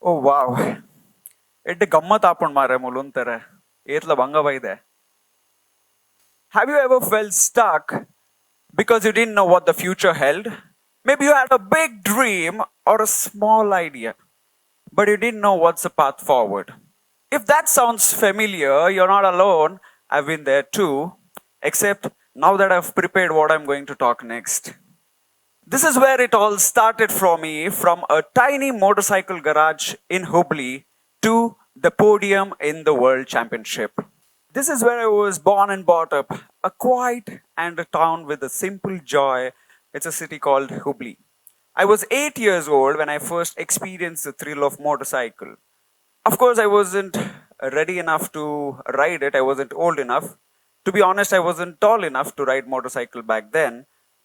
ಓ wow, ಎಡ್ಡೆ ಗಮ್ಮತ್ ಹಾಕೊಂಡ್ ಮಾರೆ ಮುಲುಂತಾರೆ ಏತ್ಲ ಬಂಗಬೈದೆ. Have you ever felt stuck because you didn't know what the future held? Maybe you had a big dream or a small idea, but you didn't know what's the path forward. If that sounds familiar, you're not alone. I've been there too, except now that I've prepared what I'm going to talk next. This is where it all started for me, from a tiny motorcycle garage in Hubli to the podium in the World Championship. This is where I was born and brought up, a quiet and a town with a simple joy. It's a city called Hubli. I was 8 years old when I first experienced the thrill of motorcycle. Of course, I wasn't ready enough to ride it. I wasn't old enough. To be honest, I wasn't tall enough to ride motorcycle back then.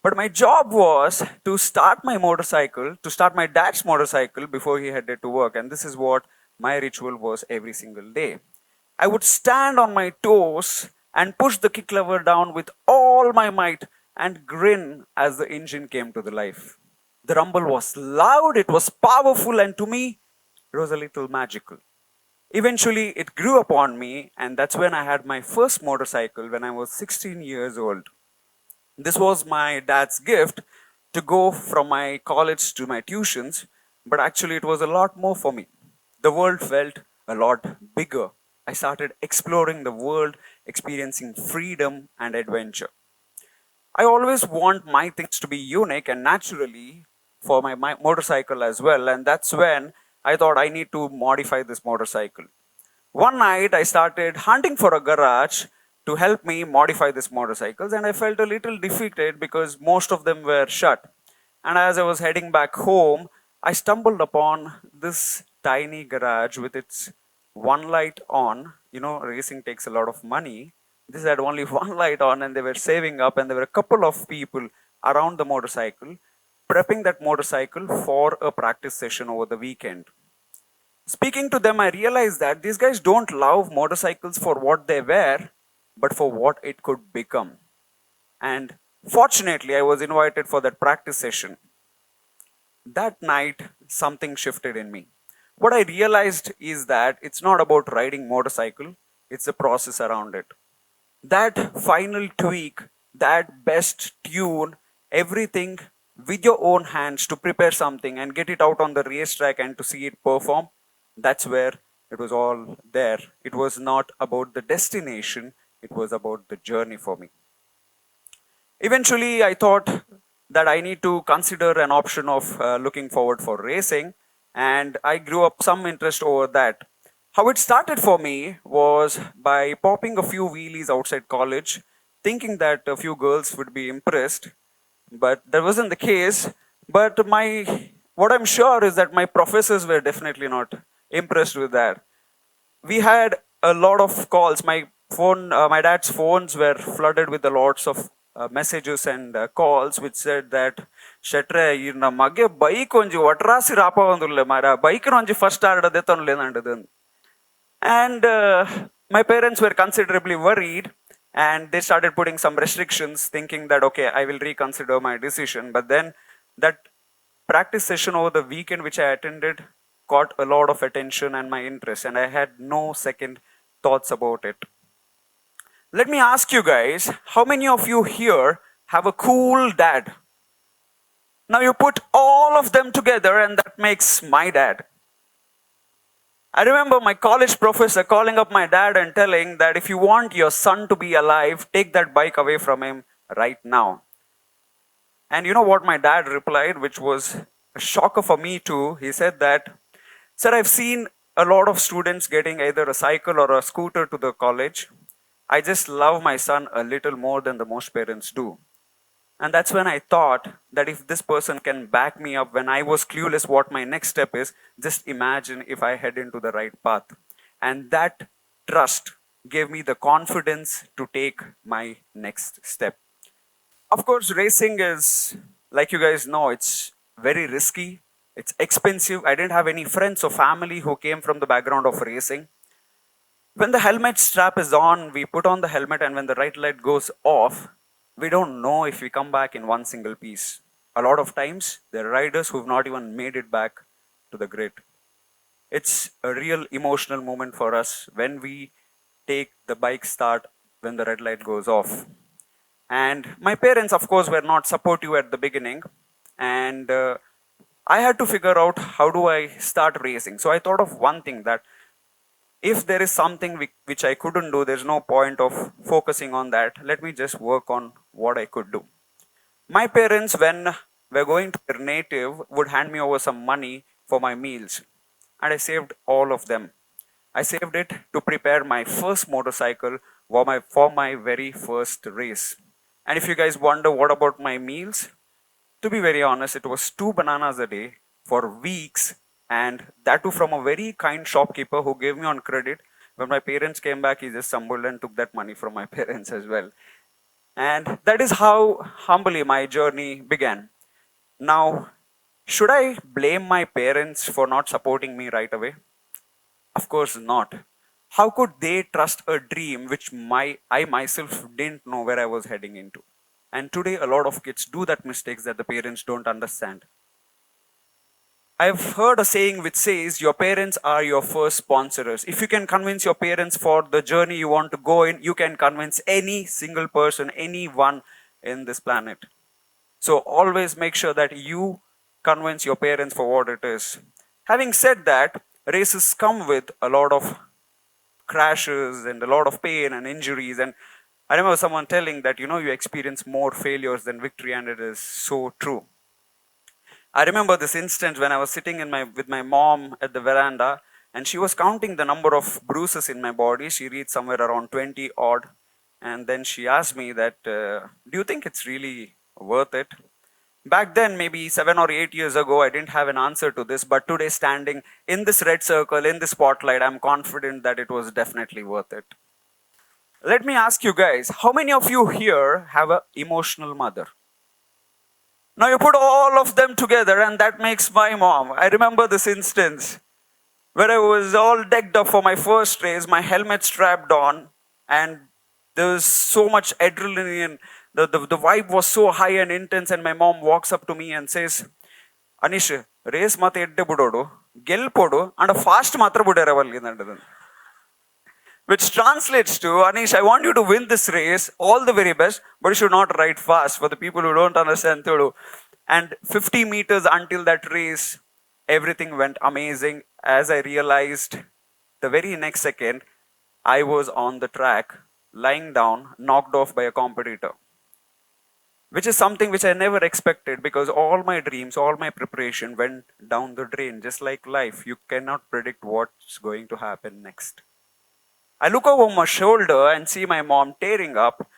But my job was to start my motorcycle, to start my dad's motorcycle before he headed to work. And this is what my ritual was every single day. I would stand on my toes and push the kick lever down with all my might and grin as the engine came to the life. The rumble was loud, it was powerful, and to me, it was a little magical. Eventually, it grew upon me, and that's when I had my first motorcycle when I was 16 years old. This was my dad's gift to go from my college to my tuitions, but actually, it was a lot more for me. The world felt a lot bigger. I started exploring the world, experiencing freedom and adventure. I always want my things to be unique and naturally for my motorcycle as well, and that's when I thought I need to modify this motorcycle. One night I started hunting for a garage to help me modify these motorcycles, and I felt a little defeated because most of them were shut. And as I was heading back home, I stumbled upon this tiny garage with its one light on. You know, racing takes a lot of money. This had only one light on, and they were saving up, and there were a couple of people around the motorcycle prepping that motorcycle for a practice session over the weekend. Speaking to them, I realized that these guys don't love motorcycles for what they were, but for what it could become. And fortunately, I was invited for that practice session. That night, something shifted in me. What I realized is that it's not about riding motorcycle, it's the process around it. That final tweak, that best tune, everything with your own hands to prepare something and get it out on the racetrack and to see it perform, that's where it was all there. It was not about the destination, it was about the journey for me. Eventually, I thought that I need to consider an option of looking forward for racing, and I grew up some interest over that. How it started for me was by popping a few wheelies outside college, thinking that a few girls would be impressed, but that wasn't the case. But what I'm sure is that my professors were definitely not impressed with that. We had a lot of calls. My dad's phones were flooded with a lots of messages and calls which said that Shetty, na ಮಗೆ bike ಒಂಜಿ ಒಟ್ರಾಸಿ ರಾಪ ಒಂದುಲ್ಲೆ ಮಾರ ಬೈಕ್ನ ಒಂಜಿ first ಆರ್ಡದೆ ತೊನ್ಲೇನಂಡದು. And my parents were considerably worried, and they started putting some restrictions, thinking that okay, I will reconsider my decision. But then that practice session over the weekend which I attended caught a lot of attention and my interest, and I had no second thoughts about it. Let me ask you guys, how many of you here have a cool dad? Now you put all of them together and that makes my dad. I remember my college professor calling up my dad and telling that if you want your son to be alive, take that bike away from him right now. And you know what my dad replied, which was a shocker for me too. He said that, "Sir, I've seen a lot of students getting either a cycle or a scooter to the college. I just love my son a little more than the most parents do." And that's when I thought that if this person can back me up when I was clueless what my next step is, just imagine if I head into the right path. And that trust gave me the confidence to take my next step. Of course, racing is, like you guys know, it's very risky. It's expensive. I didn't have any friends or family who came from the background of racing. When the helmet strap is on, we put on the helmet, and when the right light goes off, we don't know if we come back in one single piece. A lot of times, there are riders who've not even made it back to the grid. it's a real emotional moment for us when we take the bike start when the red light goes off. And my parents, of course, were not supportive at the beginning. And I had to figure out how do I start racing. So I thought of one thing, that if there is something which I couldn't do, there's no point of focusing on that. Let me just work on what I could do. My parents, when we're going to their native, would hand me over some money for my meals. And I saved all of them. I saved it to prepare my first motorcycle for my very first race. And if you guys wonder what about my meals, to be very honest, it was 2 bananas a day for weeks, and that too from a very kind shopkeeper who gave me on credit. When my parents came back, he just stumbled and took that money from my parents as well. And that is how humbly my journey began. Now, should I blame my parents for not supporting me right away? Of course not. How could they trust a dream which I myself didn't know where I was heading into? And today, a lot of kids do that mistakes that the parents don't understand. I've heard a saying which says, your parents are your first sponsors. If you can convince your parents for the journey you want to go in, you can convince any single person, anyone in this planet. So always make sure that you convince your parents for what it is. Having said that, races come with a lot of crashes and a lot of pain and injuries. And I remember someone telling that, you experience more failures than victory, and it is so true. I remember this instance when I was sitting with my mom at the veranda, and she was counting the number of bruises in my body. She reached somewhere around 20 odd. And then she asked me that, do you think it's really worth it? Back then, maybe 7 or 8 years ago, I didn't have an answer to this. But today, standing in this red circle, in the spotlight, I'm confident that it was definitely worth it. Let me ask you guys, how many of you here have an emotional mother? Now you put all of them together, and that makes my mom. I remember this instance where I was all decked up for my first race, my helmet strapped on, and there was so much adrenaline. The vibe was so high and intense, and my mom walks up to me and says, Anish, race mate edde budodu, gel podu, and a fast matra buderavalli. Which translates to, Anish, I want you to win this race, all the very best, but you should not ride fast, for the people who don't understand Telugu. And 50 meters until that race, everything went amazing. As I realized, the very next second, I was on the track, lying down, knocked off by a competitor. Which is something which I never expected, because all my dreams, all my preparation went down the drain. Just like life, you cannot predict what's going to happen next. I look over my shoulder and see my mom tearing up,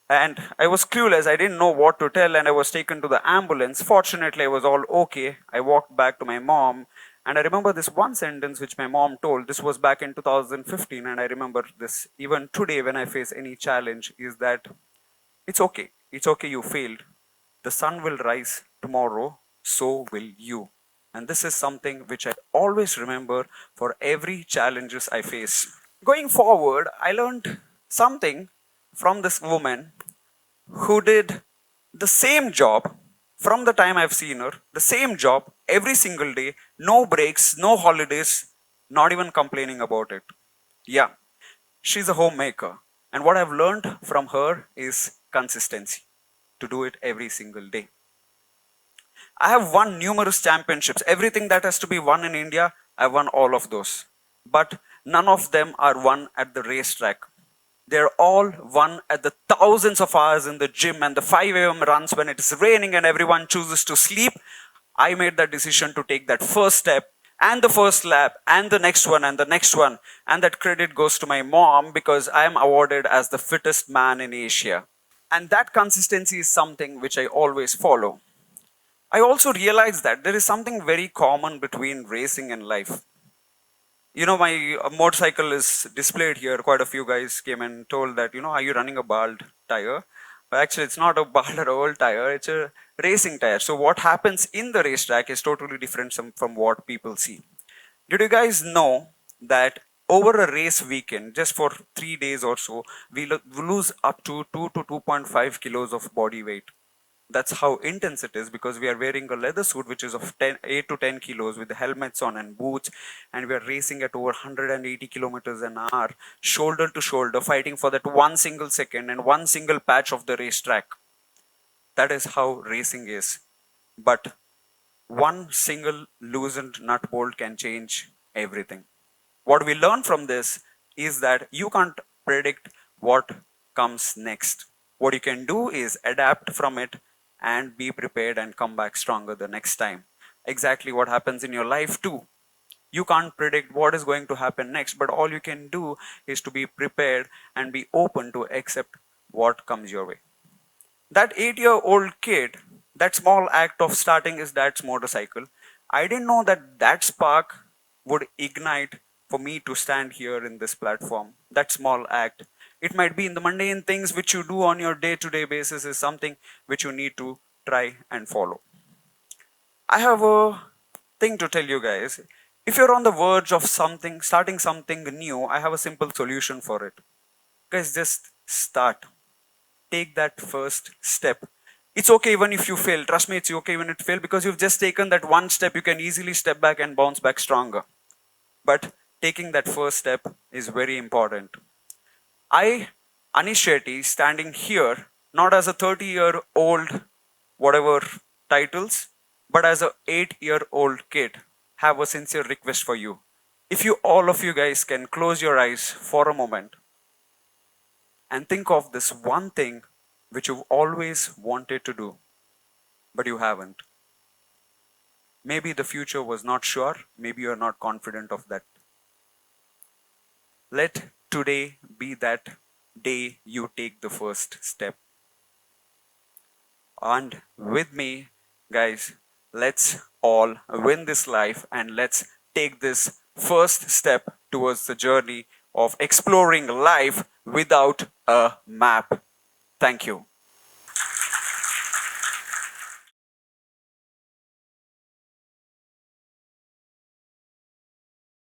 and I was clueless. I didn't know what to tell, and I was taken to the ambulance. Fortunately, I was all okay. I walked back to my mom, and I remember this one sentence which my mom told. This was back in 2015, and I remember this even today when I face any challenge, is that it's okay. It's okay you failed. The sun will rise tomorrow, so will you. And this is something which I always remember for every challenges I face. Going forward, I learned something from this woman who did the same job from the time I've seen her, the same job every single day, no breaks, no holidays, not even complaining about it. Yeah, she's a homemaker. And what I've learned from her is consistency, to do it every single day. I have won numerous championships. Everything that has to be won in India, I've won all of those. But none of them are won at the racetrack. They're all won at the thousands of hours in the gym and the 5 a.m. runs when it is raining and everyone chooses to sleep. I made that decision to take that first step and the first lap and the next one and the next one. And that credit goes to my mom, because I am awarded as the fittest man in Asia. And that consistency is something which I always follow. I also realized that there is something very common between racing and life. My motorcycle is displayed here. Quite a few guys came and told that, are you running a bald tire? But actually, it's not a bald or old tire. It's a racing tire. So what happens in the racetrack is totally different from what people see. Did you guys know that over a race weekend, just for 3 days or so, we lose up to 2 to 2.5 kilos of body weight? That's how intense it is, because we are wearing a leather suit which is of 8 to 10 kilos with the helmets on and boots, and we are racing at over 180 kilometers an hour, shoulder to shoulder, fighting for that one single second and one single patch of the racetrack. That is how racing is. But one single loosened nut bolt can change everything. What we learn from this is that you can't predict what comes next. What you can do is adapt from it and be prepared and come back stronger the next time. Exactly what happens in your life too. You can't predict what is going to happen next, but all you can do is to be prepared and be open to accept what comes your way. That 8-year-old kid, that small act of starting his dad's motorcycle, I didn't know that that spark would ignite for me to stand here in this platform. That small act, it might be in the mundane things which you do on your day-to-day basis, is something which you need to try and follow. I have a thing to tell you guys. If you're on the verge of something, starting something new, I have a simple solution for it. Guys, just start. Take that first step. It's okay even if you fail. Trust me, it's okay even if you fail, because you've just taken that one step. You can easily step back and bounce back stronger. But taking that first step is very important. I, Anish Shetty, standing here, not as a 30-year-old, whatever titles, but as a 8-year-old kid, have a sincere request for you. If you, all of you guys, can close your eyes for a moment and think of this one thing which you've always wanted to do, but you haven't. Maybe the future was not sure, maybe you're not confident of that. Let today be that day you take the first step. And with me, guys, let's all win this life and let's take this first step towards the journey of exploring life without a map. Thank you.